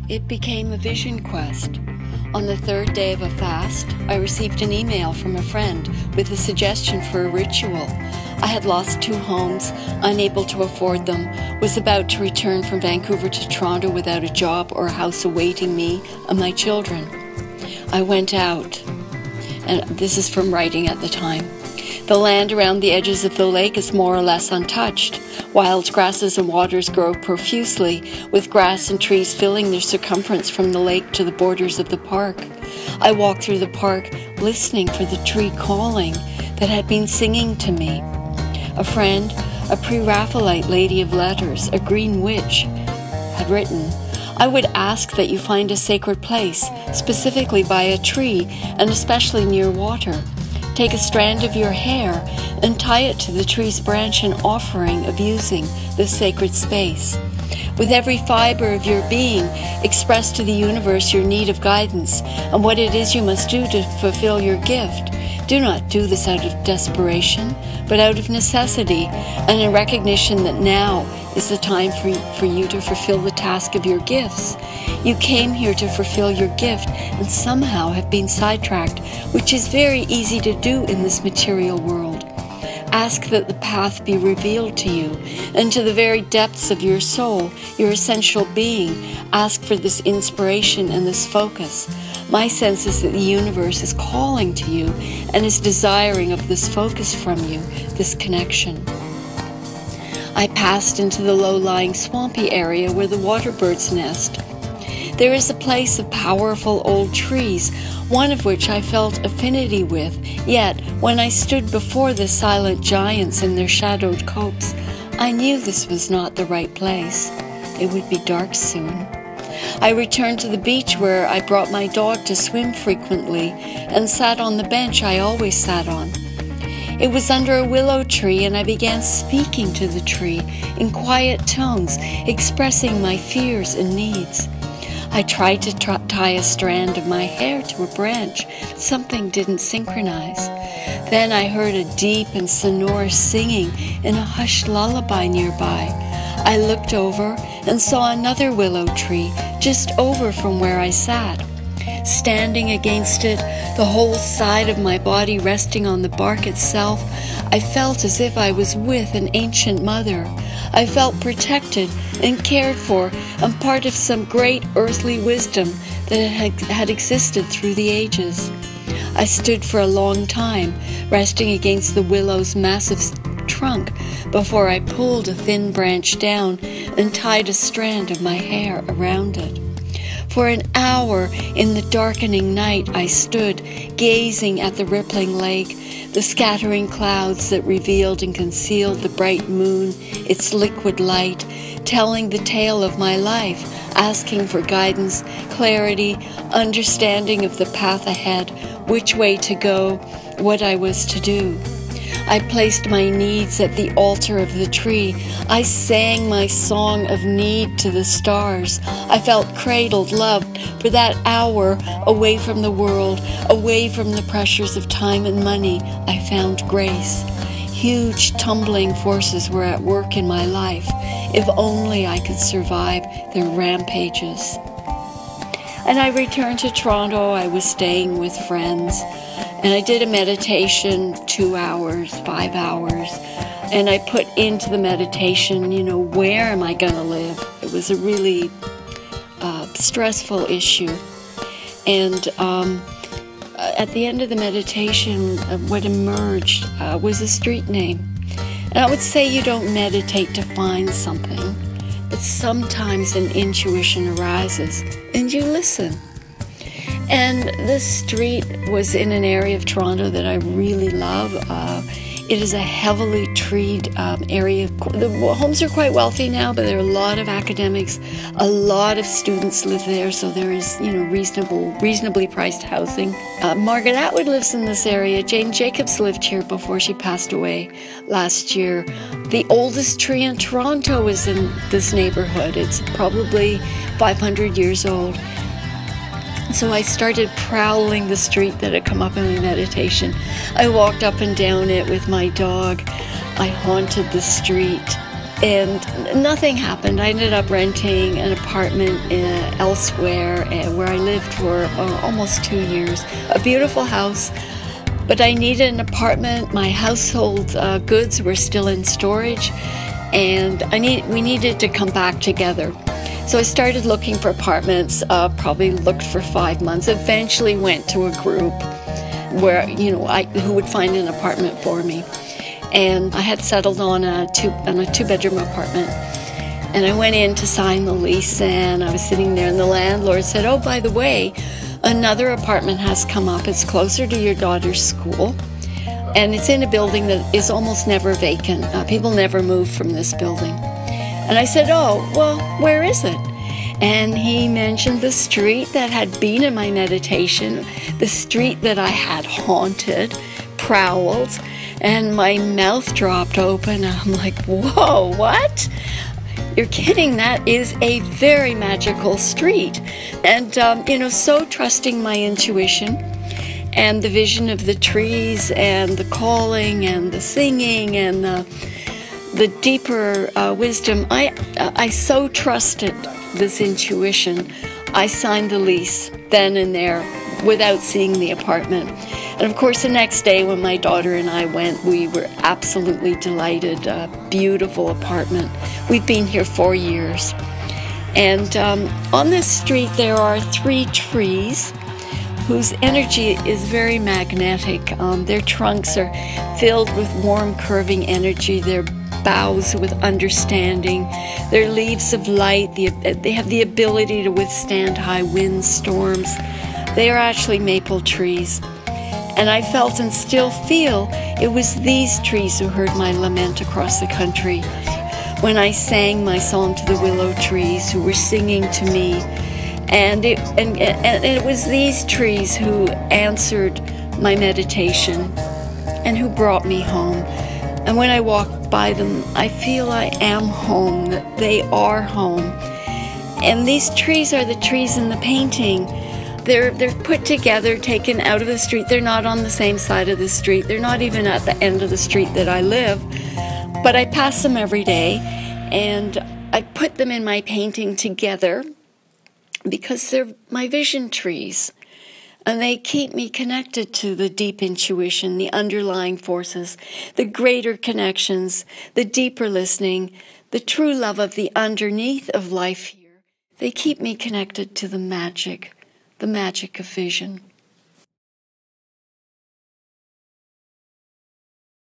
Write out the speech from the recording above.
It became a vision quest. On the third day of a fast, I received an email from a friend with a suggestion for a ritual. I had lost 2 homes, unable to afford them, was about to return from Vancouver to Toronto without a job or a house awaiting me and my children. I went out, and this is from writing at the time. The land around the edges of the lake is more or less untouched. Wild grasses and waters grow profusely, with grass and trees filling their circumference from the lake to the borders of the park. I walked through the park, listening for the tree calling that had been singing to me. A friend, a pre-Raphaelite lady of letters, a green witch, had written, "I would ask that you find a sacred place, specifically by a tree, and especially near water. Take a strand of your hair and tie it to the tree's branch in offering of using this sacred space. With every fiber of your being, express to the universe your need of guidance and what it is you must do to fulfill your gift. Do not do this out of desperation, but out of necessity and in recognition that now is the time for you to fulfill the task of your gifts. You came here to fulfill your gift and somehow have been sidetracked, which is very easy to do in this material world. Ask that the path be revealed to you, and to the very depths of your soul, your essential being, ask for this inspiration and this focus. My sense is that the universe is calling to you and is desiring of this focus from you, this connection." I passed into the low-lying swampy area where the water birds nest. There is a place of powerful old trees, one of which I felt affinity with, yet when I stood before the silent giants in their shadowed copes, I knew this was not the right place. It would be dark soon. I returned to the beach where I brought my dog to swim frequently and sat on the bench I always sat on. It was under a willow tree, and I began speaking to the tree in quiet tones, expressing my fears and needs. I tried to tie a strand of my hair to a branch. Something didn't synchronize. Then I heard a deep and sonorous singing in a hushed lullaby nearby. I looked over and saw another willow tree just over from where I sat. Standing against it, the whole side of my body resting on the bark itself, I felt as if I was with an ancient mother. I felt protected and cared for and part of some great earthly wisdom that had existed through the ages. I stood for a long time, resting against the willow's massive trunk before I pulled a thin branch down and tied a strand of my hair around it. For an hour in the darkening night I stood, gazing at the rippling lake, the scattering clouds that revealed and concealed the bright moon, its liquid light, telling the tale of my life, asking for guidance, clarity, understanding of the path ahead, which way to go, what I was to do. I placed my needs at the altar of the tree. I sang my song of need to the stars. I felt cradled, loved for that hour, away from the world, away from the pressures of time and money. I found grace. Huge tumbling forces were at work in my life. If only I could survive their rampages. And I returned to Toronto. I was staying with friends. And I did a meditation, 2 hours, 5 hours. And I put into the meditation, where am I going to live? It was a really stressful issue. And at the end of the meditation, what emerged was a street name. And I would say you don't meditate to find something, but sometimes an intuition arises and you listen. And this street was in an area of Toronto that I really love. It is a heavily treed area. The homes are quite wealthy now, but there are a lot of academics. A lot of students live there, so there is, reasonably priced housing. Margaret Atwood lives in this area. Jane Jacobs lived here before she passed away last year. The oldest tree in Toronto is in this neighborhood. It's probably 500 years old. So I started prowling the street that had come up in my meditation. I walked up and down it with my dog. I haunted the street. and nothing happened. I ended up renting an apartment elsewhere where I lived for almost 2 years. A beautiful house, but I needed an apartment. My household goods were still in storage, and we needed to come back together. So I started looking for apartments, probably looked for 5 months, eventually went to a group where, who would find an apartment for me. And I had settled on a two-bedroom apartment. And I went in to sign the lease, and I was sitting there, and the landlord said, "Oh, by the way, another apartment has come up. It's closer to your daughter's school, and it's in a building that is almost never vacant. People never move from this building." And I said, "Oh, well, where is it?" And he mentioned the street that had been in my meditation, the street that I had haunted, prowled, and my mouth dropped open. I'm like, whoa, what? You're kidding. That is a very magical street. And, so trusting my intuition and the vision of the trees and the calling and the singing and the deeper wisdom, I so trusted this intuition. I signed the lease then and there without seeing the apartment. And of course, the next day when my daughter and I went, we were absolutely delighted. A beautiful apartment. We've been here 4 years. And on this street, there are 3 trees whose energy is very magnetic. Their trunks are filled with warm, curving energy. Their boughs with understanding. Their leaves of light. They have the ability to withstand high winds, storms. They are actually maple trees. And I felt and still feel it was these trees who heard my lament across the country when I sang my song to the willow trees who were singing to me. And it was these trees who answered my meditation and who brought me home. And when I walk by them, I feel I am home, that they are home. And these trees are the trees in the painting. They're put together, taken out of the street. They're not on the same side of the street. They're not even at the end of the street that I live. But I pass them every day, and I put them in my painting together because they're my vision trees. And they keep me connected to the deep intuition, the underlying forces, the greater connections, the deeper listening, the true love of the underneath of life here. They keep me connected to the magic of vision.